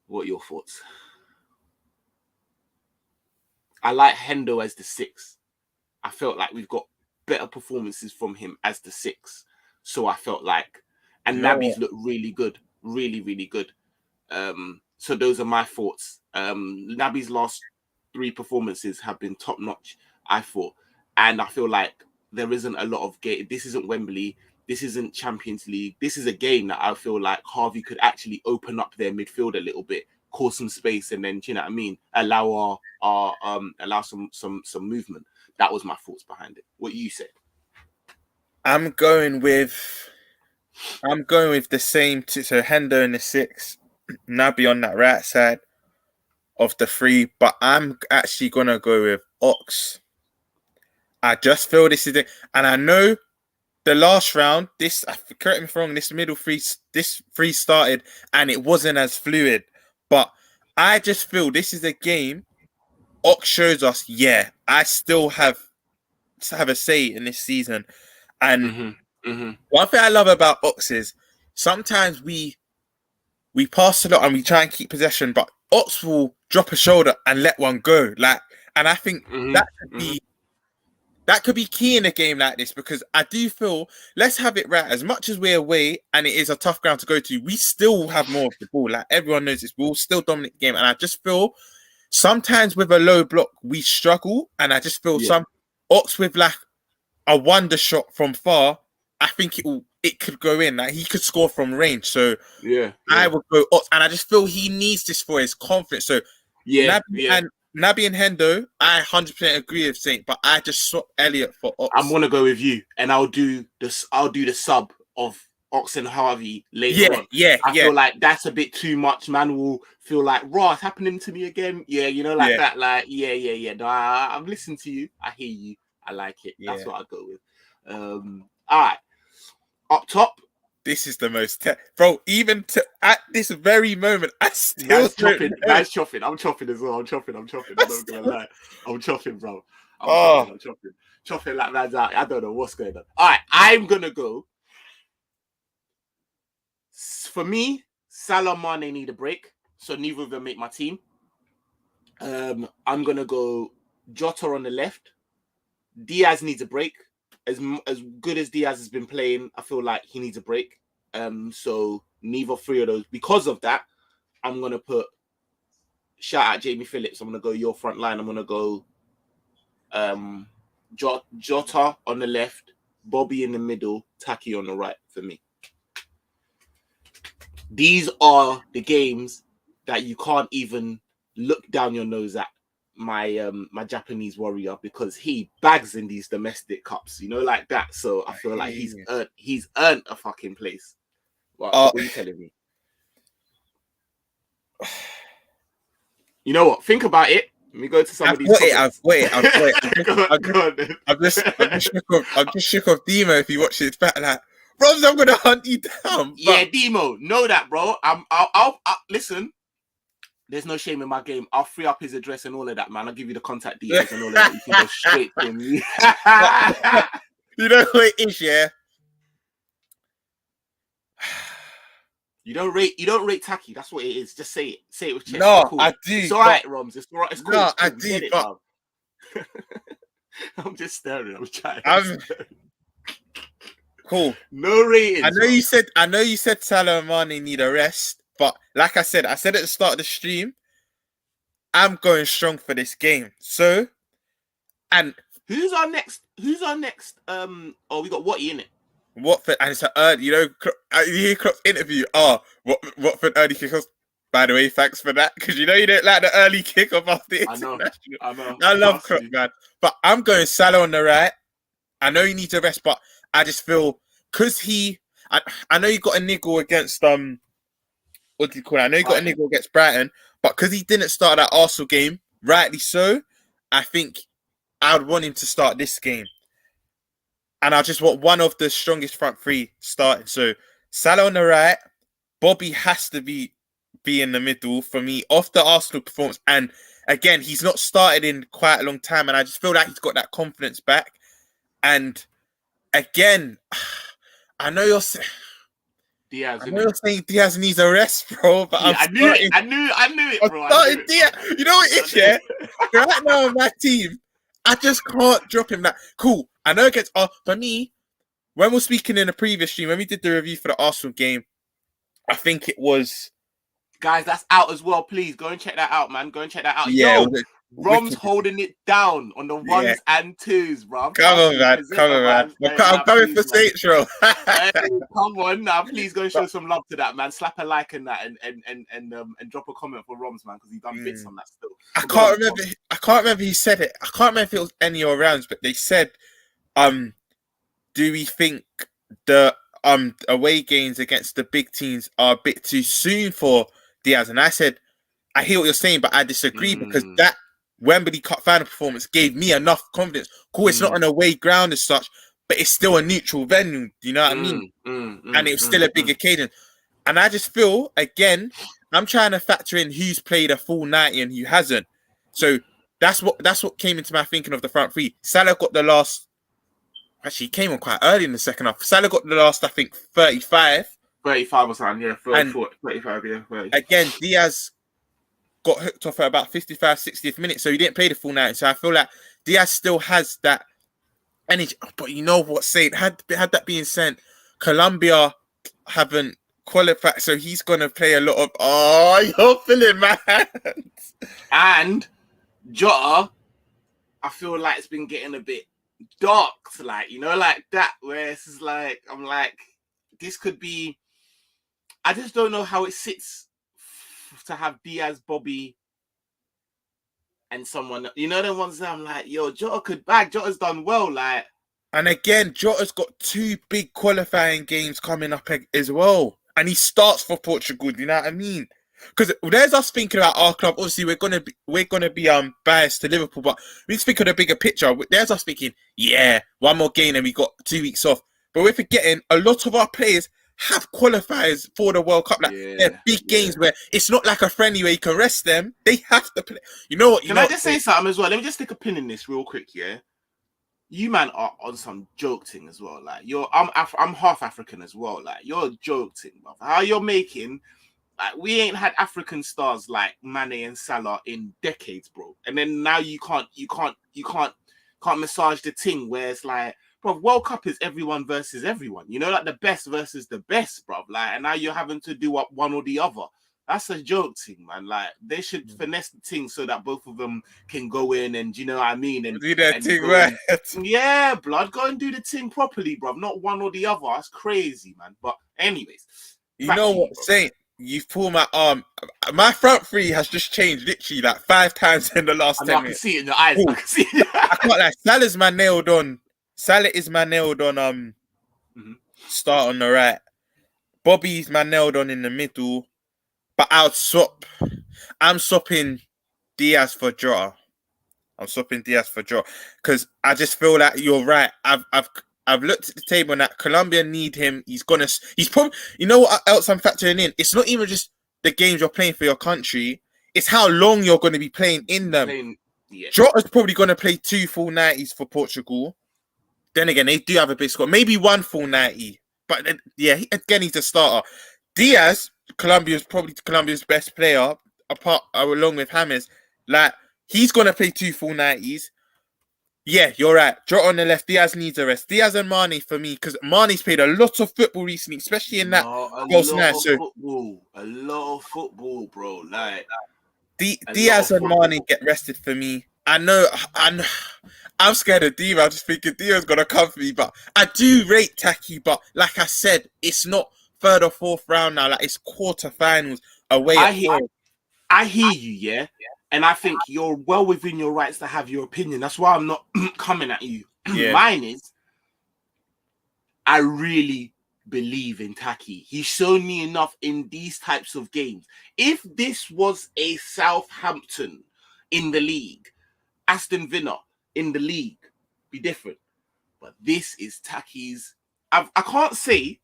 What are your thoughts? I like Hendo as the 6. I felt like we've got better performances from him as the 6. So I felt like, and Naby's looked really good, really, really good. So those are my thoughts. Naby's last 3 performances have been top notch, I thought. And I feel like there isn't a lot of game. This isn't Wembley. This isn't Champions League. This is a game that I feel like Harvey could actually open up their midfield a little bit, cause some space, and then, you know what I mean, allow some movement. That was my thoughts behind it. What you said? I'm going with the same two. So Hendo in the 6, Naby on that right side of the 3. But I'm actually gonna go with Ox. I just feel this is it, and I know the last round. Correct me if I'm wrong. This three started, and it wasn't as fluid. But I just feel this is a game. Ox shows us, I still have a say in this season. And one thing I love about Ox is sometimes we pass a lot and we try and keep possession, but Ox will drop a shoulder and let one go. And I think that could be key in a game like this, because I do feel, let's have it right, as much as we're away and it is a tough ground to go to, we still have more of the ball. Like everyone knows this, we'll still dominate the game. And I just feel sometimes with a low block we struggle, and I just feel some Ox with like a wonder shot from far, I think it could go in. Like he could score from range. So I would go Ox, and I just feel he needs this for his confidence. So Naby and Hendo, I 100% agree with Saint, but I just swap Elliott for Ox. I'm gonna go with you, and I'll do the sub of Ox and Harvey later on. I feel like that's a bit too much. Man will feel like, raw, it's happening to me again. Yeah, you know, like that. Like, No, I'm listening to you. I hear you. I like it. That's what I go with. All right. up top. This is the most bro. Even at this very moment, I still Man's chopping. Man's chopping. I'm chopping as well. I'm chopping. I'm not gonna lie. I'm chopping, bro. I'm chopping like man's out. I don't know what's going on. All right, I'm gonna go. For me, Salah and Mane need a break, so neither of them make my team. I'm gonna go Jota on the left. Diaz needs a break. As good as Diaz has been playing, I feel like he needs a break. So neither three of those. Because of that, I'm gonna put shout out Jamie Phillips. I'm gonna go your front line. I'm gonna go Jota on the left, Bobby in the middle, Taki on the right for me. These are the games that you can't even look down your nose at my Japanese warrior, because he bags in these domestic cups, like that. So I feel like he's earned a fucking place. What are you telling me? You know what? Think about it. Let me go to some of these. I'm just shook off Demo if you watch it back. Like, Romz, I'm gonna hunt you down. But... Yeah, Demo, know that, bro. I'll listen. There's no shame in my game. I'll free up his address and all of that, man. I'll give you the contact details and all of that. You can go straight to me. You know who it is, yeah? You don't rate Taki. That's what it is. Just say it. Say it with chest. No, cool. I do. It's all right, Romz. It's all right. It's cool. No, it's cool. I do. But... I'm just staring. I'm trying. Cool. No ratings. I know you said Salah and Mane need a rest, but like I said at the start of the stream, I'm going strong for this game. So, and who's our next? We got Watty in it. Watford, and it's an early, you hear Klopp's interview. Watford early kickoffs. By the way, thanks for that, because you don't like the early kickoff after international. I know. I love Klopp, man. But I'm going Salah on the right. I know he needs a rest, but I just feel because I know he got a niggle against what do you call it? I know he got a niggle against Brighton, but because he didn't start that Arsenal game, rightly so, I think I would want him to start this game. And I just want one of the strongest front three starting. So Salah on the right, Bobby has to be in the middle for me off the Arsenal performance. And again, he's not started in quite a long time, and I just feel like he's got that confidence back. And again, I know you're saying Diaz needs a rest, bro. But I knew it, bro. Diaz. You know what it is, yeah? Right now on my team, I just can't drop him that. Cool. I know against for me, when we're speaking in the previous stream, when we did the review for the Arsenal game, I think it was... Guys, that's out as well. Please go and check that out, man. Go and check that out. Yeah, Romz holding it down on the ones and twos, bro. Come on, man. I'm coming for Saints, bro. Come on now, please go and show some love to that, man. Slap a like on that and drop a comment for Romz, man, because he's done bits on that still. I can't remember who said it. I can't remember if it was any of rounds, but they said, do we think the away games against the big teams are a bit too soon for Diaz? And I said, I hear what you're saying, but I disagree because that Wembley Cup final performance gave me enough confidence. Cool, it's not an away ground as such, but it's still a neutral venue. Do you know what I mean? And it was still a big occasion. And I just feel, again, I'm trying to factor in who's played a full 90 and who hasn't. So that's what came into my thinking of the front three. Salah got the last... Actually, he came on quite early in the second half. Salah got the last, I think, 35. 35 or something, yeah. 35, yeah. 30. Again, Diaz got hooked off at about 55, 60th minute, so he didn't play the full 90. So I feel like Diaz still has that energy. But you know what, Saint, had that being said, Colombia haven't qualified, so he's going to play a lot of... you're feeling my hands. And Jota, I feel like it's been getting a bit dark, like that, where it's just like, I'm like, this could be... I just don't know how it sits to have Diaz, Bobby, and someone, the ones that I'm like, yo, Jota could bag. Jota's done well, like. And again, Jota's got 2 big qualifying games coming up as well, and he starts for Portugal. Do you know what I mean? Because there's us thinking about our club. Obviously, we're gonna be biased to Liverpool, but we just think of the bigger picture. There's us thinking, yeah, one more game and we got 2 weeks off. But we're forgetting a lot of our players have qualifiers for the World Cup. Like they're big games where it's not like a friendly where you can rest them. They have to play. You know what? Can I just say something as well? Let me just stick a pin in this real quick, yeah? You man are on some joke thing as well. Like I'm half African as well. Like you're a joke thing, bro. How you're making like we ain't had African stars like Mane and Salah in decades, bro. And then now you can't massage the thing where it's like, bro, World Cup is everyone versus everyone. You know, like the best versus the best, bro. Like, and now you're having to do up one or the other. That's a joke thing, man. Like they should finesse the thing so that both of them can go in and you know what I mean and do that thing right. Yeah, blood, go and do the thing properly, bro. Not one or the other. That's crazy, man. But anyways, you know what, Saint? You've pulled my arm. My front three has just changed literally like 5 times in the last 10 minutes. I can see it in your eyes. Ooh. I can see it. I can't like Salah's my nailed on. Salah is my nailed on. Start on the right. Bobby's my nailed on in the middle. But I'm swapping Diaz for Jota. Because I just feel like you're right. I've looked at the table and that Colombia need him. He's probably, you know what else I'm factoring in? It's not even just the games you're playing for your country. It's how long you're going to be playing in them. Jota's probably going to play 2 full 90s for Portugal. Then again, they do have a big squad. Maybe 1 full 90. But yeah, again, he's a starter. Diaz, Colombia's probably Colombia's best player, along with James. Like, he's going to play 2 full 90s. Yeah, you're right. Jota on the left. Diaz needs a rest. Diaz and Mane for me, because Mane's played a lot of football recently, especially in that goals now. A lot of football, bro. Like Diaz and Mane get rested for me. I know. I'm scared of Diaz. I'm just thinking Diaz's gonna come for me, but I do rate Taki. But like I said, it's not 3rd or 4th round now. Like it's quarterfinals away. I hear you, yeah. And I think you're well within your rights to have your opinion. That's why I'm not coming at you. Yeah. Mine is, I really believe in Taki. He's shown me enough in these types of games. If this was a Southampton in the league, Aston Villa in the league, be different. But this is Taki's. I can't say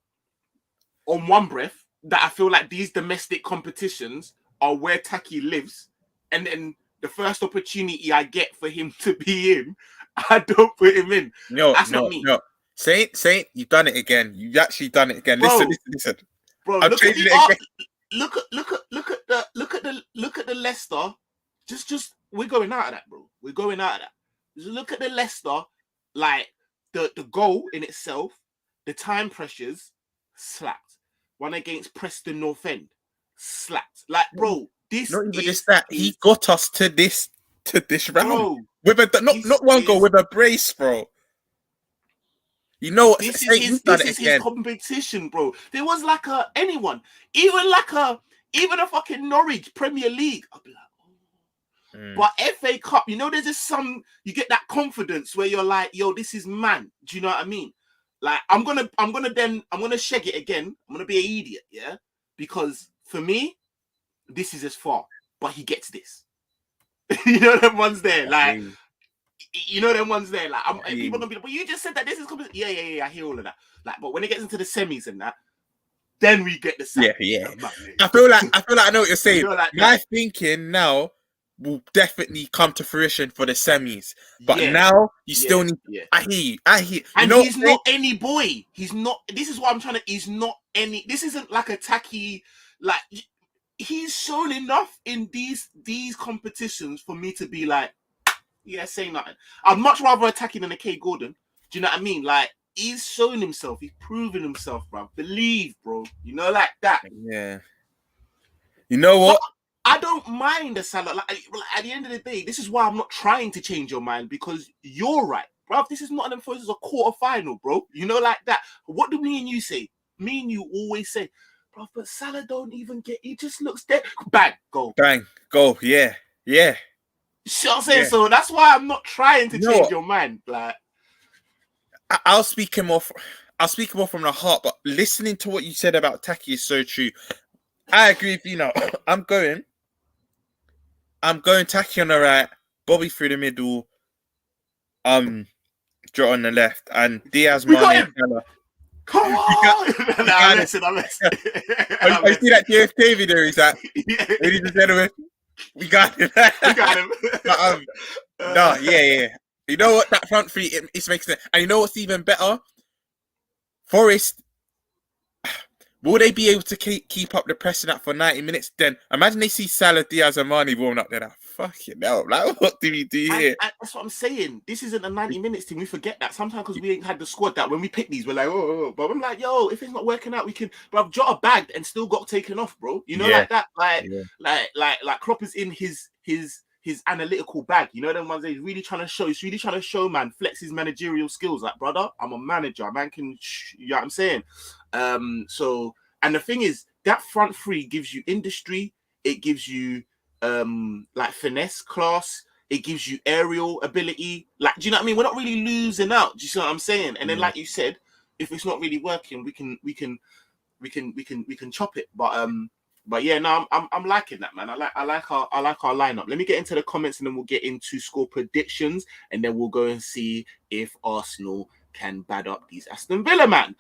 on one breath that I feel like these domestic competitions are where Taki lives. And then the first opportunity I get for him to be in, I don't put him in. That's not me. No. Saint, you've done it again. You've actually done it again. Bro, listen. Bro, look at the Leicester. Just we're going out of that, bro. We're going out of that. Just look at the Leicester, like the goal in itself, the time pressures, slapped. One against Preston North End, slapped. Like, bro. Not even just that. He got us to this round, bro, with not one goal, with a brace, bro. You know what? This is his competition, bro. There was like even a fucking Norwich Premier League. I'll be like, But FA Cup, you know, there's just you get that confidence where you're like, yo, this is man. Do you know what I mean? Like, I'm gonna shag it again. I'm gonna be an idiot, yeah, because for me. This is as far, but he gets this. You know them ones there, like people are gonna be like, but you just said that this is yeah. I hear all of that. Like, but when it gets into the semis and that, then we get the sack. Yeah. I feel like I know what you're saying. My thinking now will definitely come to fruition for the semis, but now you still need. Yeah. I hear you. And he's not any boy. He's not. This is what I'm trying to. He's not any. This isn't like a tacky like. He's shown enough in these competitions for me to be like, yeah, say nothing. I'd much rather attack him than a K Gordon. Do you know what I mean? Like, he's shown himself. He's proven himself, bro. Believe, bro. You know, like that. Yeah. You know what? But I don't mind the Salah. Like, at the end of the day, this is why I'm not trying to change your mind, because you're right, bro. This is not this is a quarterfinal, bro. You know, like that. What do me and you say? Me and you always say, bro, but Salah don't even get. He just looks dead. Bang, go. Bang, go. Yeah. You know what I'm saying? Yeah. So that's why I'm not trying to change your mind. Like, I'll speak him off. From the heart. But listening to what you said about Taki is so true. I agree with you. Now I'm going Taki on the right, Bobby through the middle, Jota on the left, and Diaz, Mane, Salah. Come on! Nah, listen. I see that JFK video. He's like, ladies and gentlemen, we got him. We got him. No, yeah. You know what? That front three, it makes sense. And you know what's even better? Forest, will they be able to keep up the pressing up for 90 minutes? Then imagine they see Salah, Diaz, and Mane warming up there. Like, fucking hell. Like, what do we do here? And that's what I'm saying. This isn't a 90 minutes thing. We forget that sometimes because we ain't had the squad that when we pick these, we're like, oh. But I'm like, yo, if it's not working out, we can. But I've Jota bagged and still got taken off, bro. You know, like that. Like Klopp is in his analytical bag. You know, them ones that he's really trying to show, man, flex his managerial skills. Like, brother, I'm a manager. Man can, you know what I'm saying? So, and the thing is, that front three gives you industry. It gives you like finesse, class. It gives you aerial ability. Like, do you know what I mean? We're not really losing out. Do you see what I'm saying? And then, like you said, if it's not really working, we can chop it. But yeah, no, I'm liking that, man. I like our lineup. Let me get into the comments and then we'll get into score predictions and then we'll go and see if Arsenal can bad up these Aston Villa, man.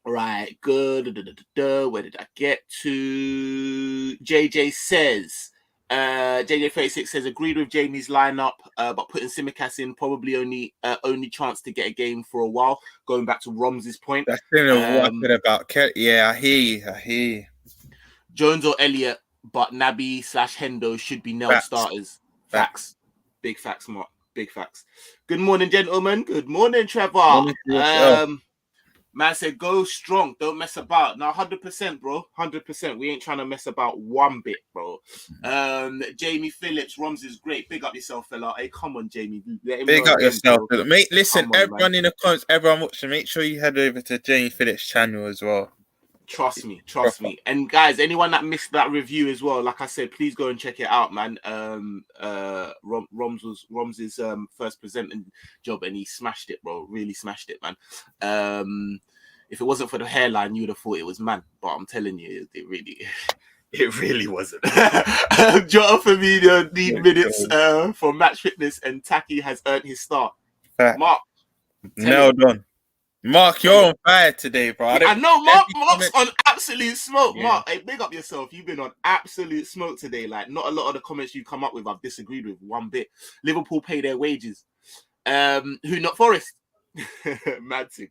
Right, good. Where did I get to? JJ says, JJ36 says, agreed with Jamie's lineup, but putting Tsimikas in probably only chance to get a game for a while. Going back to Romz's point. That's what about. Yeah, I hear you. Jones or Elliott, but Naby / Hendo should be nailed starters. Facts. Big facts, Mark. Big facts. Good morning, gentlemen. Good morning, Trevor. Man said, go strong. Don't mess about. Now, 100%, bro. 100%. We ain't trying to mess about one bit, bro. Jamie Phillips, Romz is great. Big up yourself, fella. Hey, come on, Jamie. Big up yourself. Mate, listen, everyone in the comments, everyone watching, make sure you head over to Jamie Phillips' channel as well. Trust me. And guys, anyone that missed that review as well, like I said, please go and check it out, man. Romz's first presenting job and he smashed it, bro. Really smashed it, man. If it wasn't for the hairline, you would have thought it was man. But I'm telling you, it really wasn't. Jota Firmino need minutes for match fitness and Taki has earned his start. Mark. Nailed on. Mark, you're on fire today, bro. I know Mark's on absolute smoke. Yeah. Mark, hey, big up yourself. You've been on absolute smoke today. Like, not a lot of the comments you come up with I've disagreed with one bit. Liverpool pay their wages. Who not Forest? Mad thing.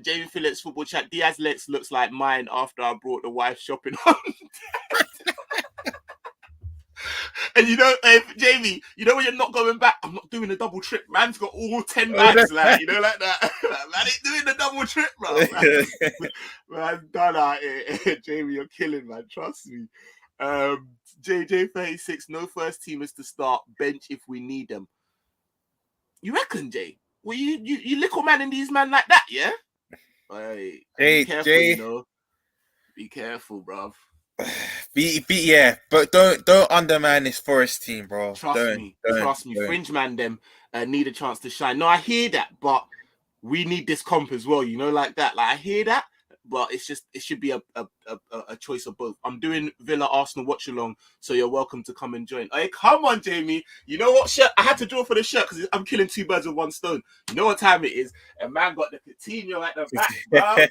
Jamie Phillips football chat. Diaz Lex looks like mine after I brought the wife shopping on. And you know, Jamie, you know when you're not going back, I'm not doing a double trip. Man's got all 10 bags, like, you know, like that. Man ain't doing the double trip, bro. Man, done out here. Jamie, you're killing, man. Trust me. JJ36, no first teamers to start. Bench if we need them. You reckon, Jay? Well, you little man in these man like that, yeah? Hey, be careful, you know. Be careful, bruv. Yeah, but don't undermine this Forest team, bro. Trust me. Fringe man them need a chance to shine. No, I hear that, but we need this comp as well, you know, like that. Like I hear that, but it should be a choice of both. I'm doing Villa Arsenal watch along, so you're welcome to come and join. Hey, come on, Jamie. You know what shirt? I had to draw for the shirt because I'm killing two birds with one stone. You know what time it is? A man got the Coutinho at the back, bro.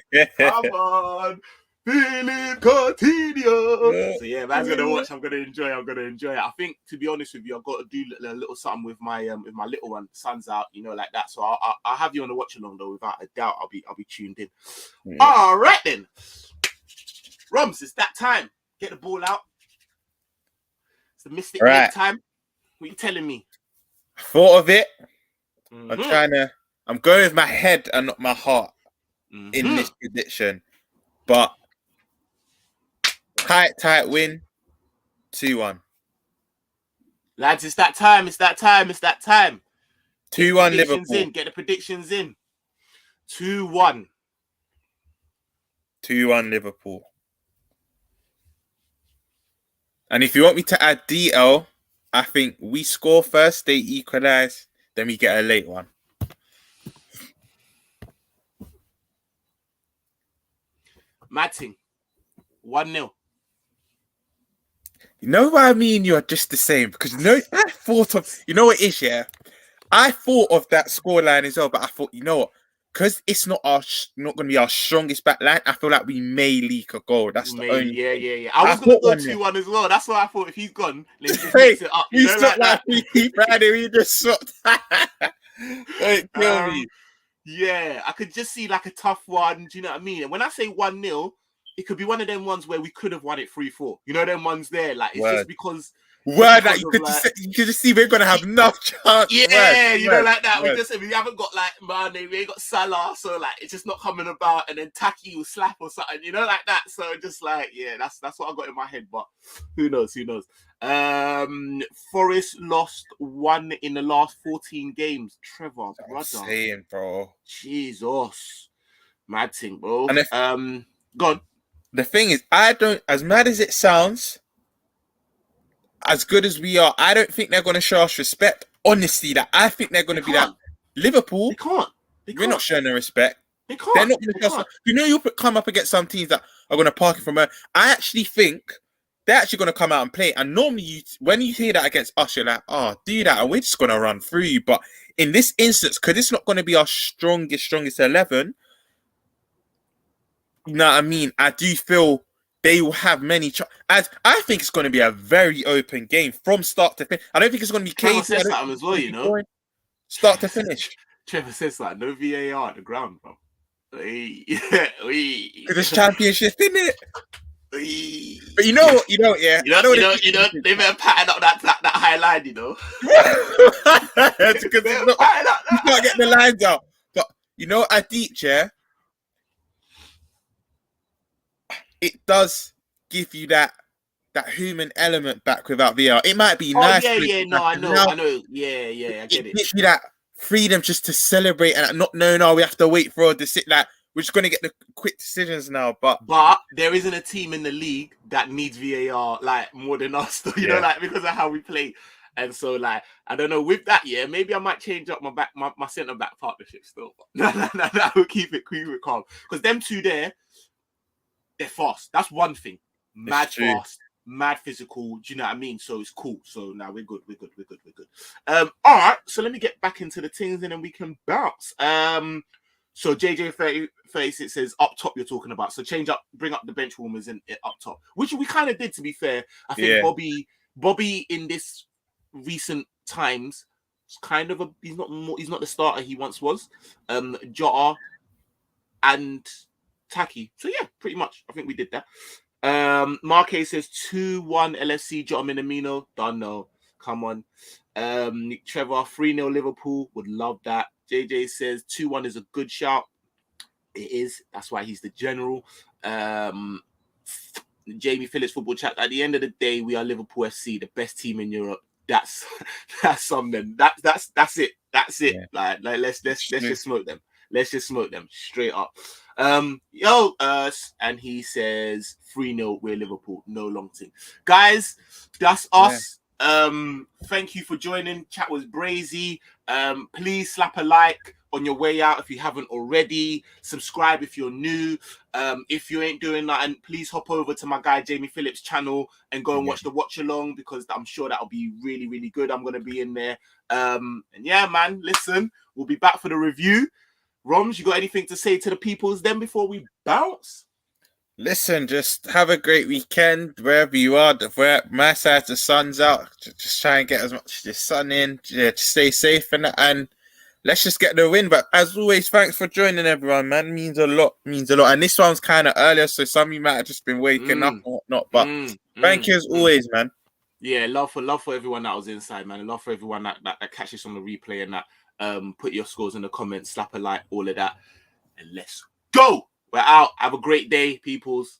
Come on. Philip Coutinho. So yeah, man's gonna watch. I'm gonna enjoy it. I think, to be honest with you, I've got to do a little something with my little one. Sun's out, you know, like that. So I'll have you on the watch along though. Without a doubt, I'll be tuned in. Yeah. All right then, Romz, it's that time. Get the ball out. It's the Mystic League time. What are you telling me? Thought of it. I'm going with my head and not my heart in this prediction, but. Tight win, 2-1. Lads, it's that time. 2-1 Liverpool. Get the predictions in. 2-1. 2-1 Liverpool. And if you want me to add DL, I think we score first, they equalise, then we get a late one. Matting, 1-0. You know what I mean? You're just the same because you know I thought of. You know what it is, yeah. I thought of that scoreline as well, but I thought, you know what? because it's not not going to be our strongest back line. I feel like we may leak a goal. That's the only. Yeah. I was going to go 2-1 as well. That's why I thought if he's gone, let's just mix it up. You know, like that. Friday, we just swapped. Don't kill me. Yeah, I could just see like a tough one. Do you know what I mean? And when I say 1-0, it could be one of them ones where we could have won it 3-4. You know them ones there? Like, it's just because... That you could just see we're gonna have enough chance. Yeah, you know, like that. We haven't got like Mane, we ain't got Salah, so like it's just not coming about. And then Taki will slap or something, you know, like that. So just like, yeah, that's what I got in my head. But who knows? Forest lost 1 in the last 14 games. Trevor, brother, saying, bro, Jesus, mad thing, bro. And go on. The thing is, I don't, as mad as it sounds, as good as we are, I don't think they're going to show us respect. Honestly, that I think they're going to be like Liverpool. They can't. We're not showing them respect. They can't. They're not going to show us. You know, you'll come up against some teams that are going to park it from her. I actually think they're actually going to come out and play. And normally, when you hear that against us, you're like, oh, do that, and we're just going to run through you. But in this instance, because it's not going to be our strongest 11, you know what I mean? I do feel they will have many. As I think it's going to be a very open game from start to finish. I don't think it's going to be crazy. Trevor says something as well, you know. Start to finish. Trevor says like no VAR at the ground, bro. Because it's championship, isn't it? But you know what? Yeah. You know, they better pattern up that high line, you know. Because you can't get the lines out. But you know, at deep, yeah. It does give you that human element back without VR. It might be nice. I know. Yeah, I get it. Gives you that freedom just to celebrate and not knowing, we have to wait for the sit. Like, we're just going to get the quick decisions now. But there isn't a team in the league that needs VAR like more than us, you know, like because of how we play. And so, like, I don't know, with that, maybe I might change up my centre back partnership still. No, we'll keep it calm. Because them two there, they're fast. That's one thing. Mad fast, mad physical. Do you know what I mean? So it's cool. So now we're good. All right. So let me get back into the things and then we can bounce. So JJ36 says up top you're talking about. So bring up the bench warmers and up top, which we kind of did, to be fair. I think Bobby in this recent times is kind of he's not the starter he once was. Jota and Taki. So yeah, pretty much. I think we did that. Marque says 2-1 LFC, Jota Minamino. Don't know. Come on. Nick Trevor, 3-0 Liverpool. Would love that. JJ says 2-1 is a good shout. It is. That's why he's the general. Jamie Phillips football chat. At the end of the day, we are Liverpool FC, the best team in Europe. That's something. That's it. That's it. Yeah. Like let's just smoke them. Let's just smoke them straight up. And he says 3-0, we're Liverpool, no long thing. Guys, that's us. Thank you for joining. Chat was brazy. Please slap a like on your way out if you haven't already. Subscribe if you're new. If you ain't doing that, and please hop over to my guy Jamie Phillips' channel and go and watch the watch along, because I'm sure that'll be really, really good. I'm gonna be in there. And yeah, man, listen, we'll be back for the review. Romz, you got anything to say to the peoples then before we bounce? Listen, just have a great weekend wherever you are. Where my side, the sun's out. Just try and get as much of the sun in. Just stay safe and let's just get the win. But as always, thanks for joining, everyone, man. Means a lot. And this one's kind of earlier, so some of you might have just been waking up or whatnot. But thank you as always, man. Yeah, love for everyone that was inside, man. And love for everyone that catches on the replay and that. Put your scores in the comments, slap a like, all of that, and let's go. We're out. Have a great day, peoples.